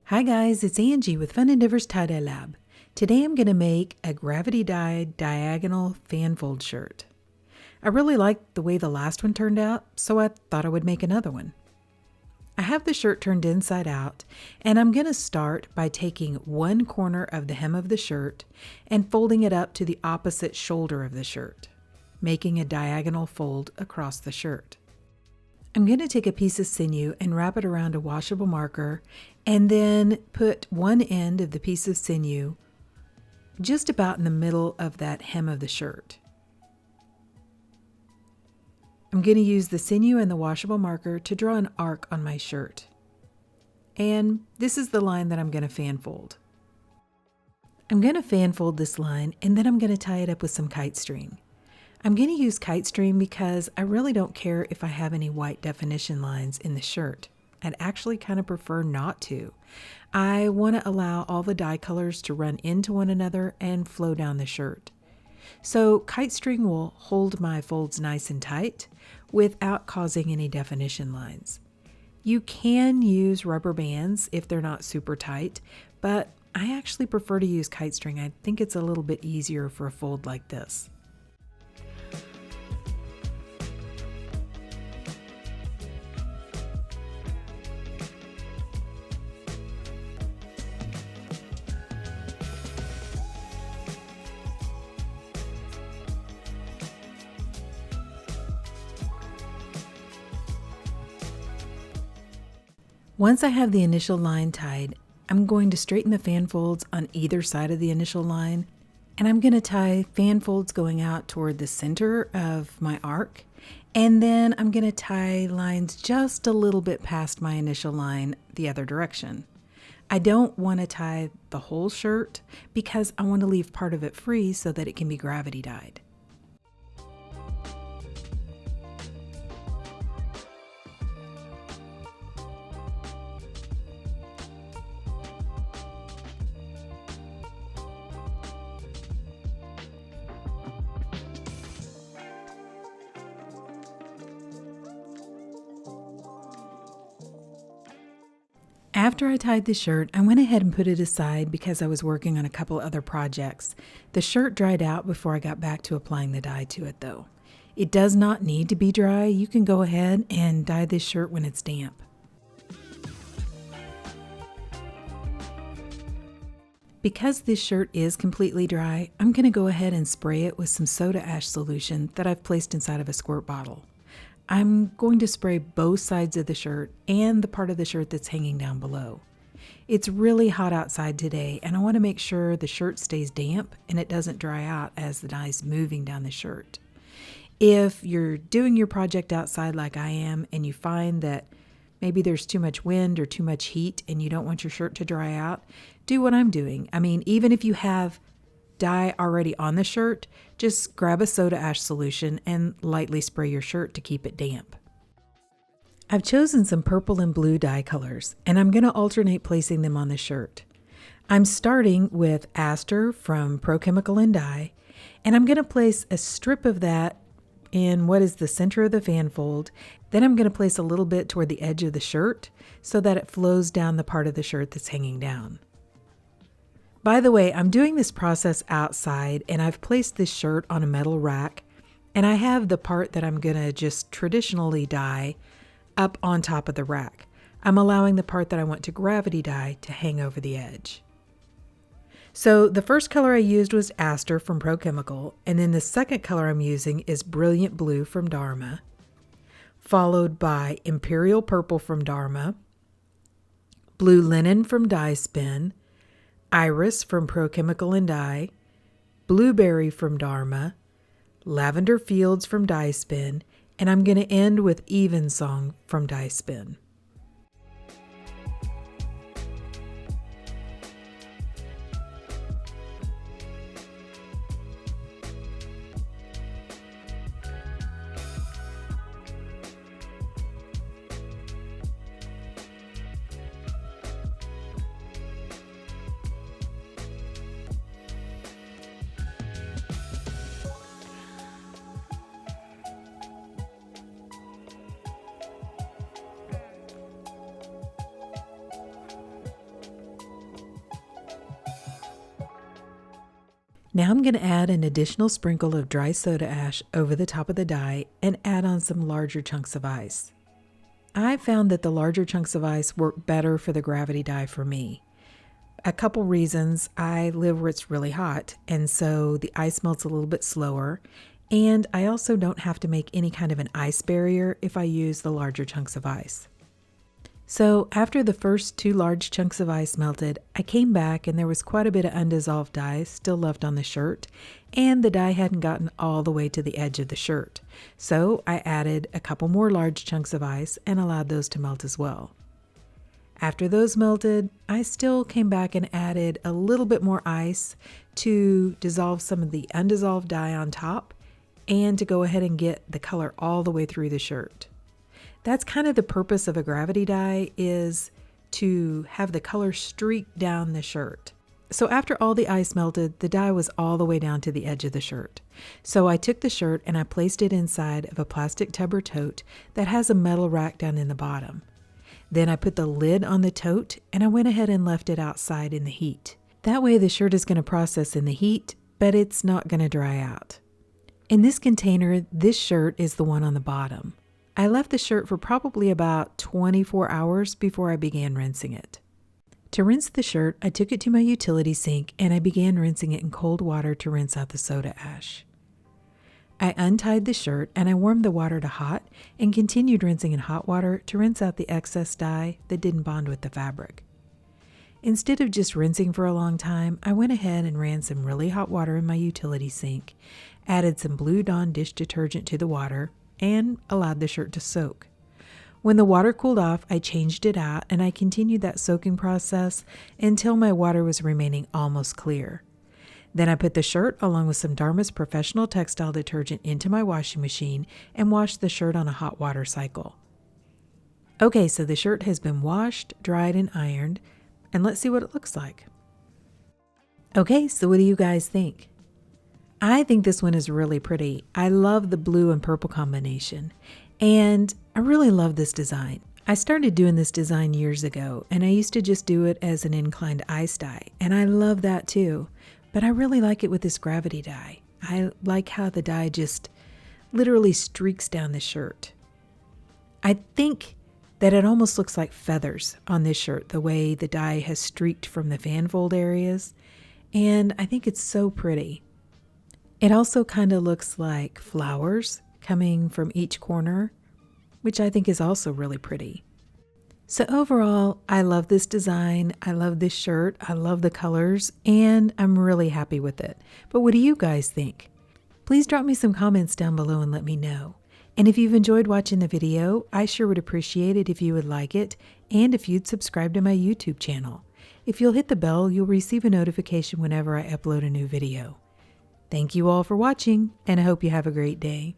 Hi guys, it's Angie with Fun Endeavors Tie-Dye Lab. Today I'm going to make a gravity dyed diagonal fan fold shirt. I really liked the way the last one turned out, so I thought I would make another one. I have the shirt turned inside out, and I'm going to start by taking one corner of the hem of the shirt and folding it up to the opposite shoulder of the shirt, making a diagonal fold across the shirt. I'm going to take a piece of sinew and wrap it around a washable marker and then put one end of the piece of sinew just about in the middle of that hem of the shirt. I'm going to use the sinew and the washable marker to draw an arc on my shirt. And this is the line that I'm going to fan fold. I'm going to fan fold this line and then I'm going to tie it up with some kite string. I'm going to use Kite String because I really don't care if I have any white definition lines in the shirt. I'd actually kind of prefer not to. I want to allow all the dye colors to run into one another and flow down the shirt. So Kite String will hold my folds nice and tight without causing any definition lines. You can use rubber bands if they're not super tight, but I actually prefer to use Kite String. I think it's a little bit easier for a fold like this. Once I have the initial line tied, I'm going to straighten the fan folds on either side of the initial line, and I'm going to tie fan folds going out toward the center of my arc, and then I'm going to tie lines just a little bit past my initial line the other direction. I don't want to tie the whole shirt because I want to leave part of it free so that it can be gravity dyed. After I tied the shirt, I went ahead and put it aside because I was working on a couple other projects. The shirt dried out before I got back to applying the dye to it though. It does not need to be dry. You can go ahead and dye this shirt when it's damp. Because this shirt is completely dry, I'm going to go ahead and spray it with some soda ash solution that I've placed inside of a squirt bottle. I'm going to spray both sides of the shirt and the part of the shirt that's hanging down below. It's really hot outside today and I want to make sure the shirt stays damp and it doesn't dry out as the dye's moving down the shirt. If you're doing your project outside like I am and you find that maybe there's too much wind or too much heat and you don't want your shirt to dry out, do what I'm doing. I mean, even if you have dye already on the shirt, just grab a soda ash solution and lightly spray your shirt to keep it damp. I've chosen some purple and blue dye colors and I'm going to alternate placing them on the shirt. I'm starting with Aster from Pro Chemical and Dye, and I'm going to place a strip of that in what is the center of the fan fold. Then I'm going to place a little bit toward the edge of the shirt so that it flows down the part of the shirt that's hanging down. By the way, I'm doing this process outside and I've placed this shirt on a metal rack and I have the part that I'm going to just traditionally dye up on top of the rack. I'm allowing the part that I want to gravity dye to hang over the edge. So the first color I used was Aster from Pro Chemical, and then the second color I'm using is Brilliant Blue from Dharma, followed by Imperial Purple from Dharma, Blue Linen from Dye Spin, Iris from Pro Chemical and Dye, Blueberry from Dharma, Lavender Fields from Dye Spin, and I'm going to end with Evensong from Dye Spin. Now I'm going to add an additional sprinkle of dry soda ash over the top of the die and add on some larger chunks of ice. I found that the larger chunks of ice work better for the gravity die for me. A couple reasons. I live where it's really hot, and so the ice melts a little bit slower, and I also don't have to make any kind of an ice barrier if I use the larger chunks of ice. So after the first 2 large chunks of ice melted, I came back and there was quite a bit of undissolved dye still left on the shirt, and the dye hadn't gotten all the way to the edge of the shirt. So I added a couple more large chunks of ice and allowed those to melt as well. After those melted, I still came back and added a little bit more ice to dissolve some of the undissolved dye on top and to go ahead and get the color all the way through the shirt. That's kind of the purpose of a gravity dye, is to have the color streak down the shirt. So after all the ice melted, the dye was all the way down to the edge of the shirt. So I took the shirt and I placed it inside of a plastic tub or tote that has a metal rack down in the bottom. Then I put the lid on the tote and I went ahead and left it outside in the heat. That way the shirt is going to process in the heat, but it's not going to dry out. In this container, this shirt is the one on the bottom. I left the shirt for probably about 24 hours before I began rinsing it. To rinse the shirt, I took it to my utility sink and I began rinsing it in cold water to rinse out the soda ash. I untied the shirt and I warmed the water to hot and continued rinsing in hot water to rinse out the excess dye that didn't bond with the fabric. Instead of just rinsing for a long time, I went ahead and ran some really hot water in my utility sink, added some Blue Dawn dish detergent to the water, and allowed the shirt to soak. When the water cooled off, I changed it out and I continued that soaking process until my water was remaining almost clear. Then I put the shirt along with some Dharma's professional textile detergent into my washing machine and washed the shirt on a hot water cycle. Okay, so the shirt has been washed, dried, and ironed, and let's see what it looks like. Okay, so what do you guys think? I think this one is really pretty. I love the blue and purple combination, and I really love this design. I started doing this design years ago, and I used to just do it as an inclined ice dye, and I love that too, but I really like it with this gravity dye. I like how the dye just literally streaks down the shirt. I think that it almost looks like feathers on this shirt, the way the dye has streaked from the fan fold areas, and I think it's so pretty. It also kind of looks like flowers coming from each corner, which I think is also really pretty. So overall, I love this design. I love this shirt. I love the colors, and I'm really happy with it. But what do you guys think? Please drop me some comments down below and let me know. And if you've enjoyed watching the video, I sure would appreciate it if you would like it and if you'd subscribe to my YouTube channel. If you'll hit the bell, you'll receive a notification whenever I upload a new video. Thank you all for watching, and I hope you have a great day.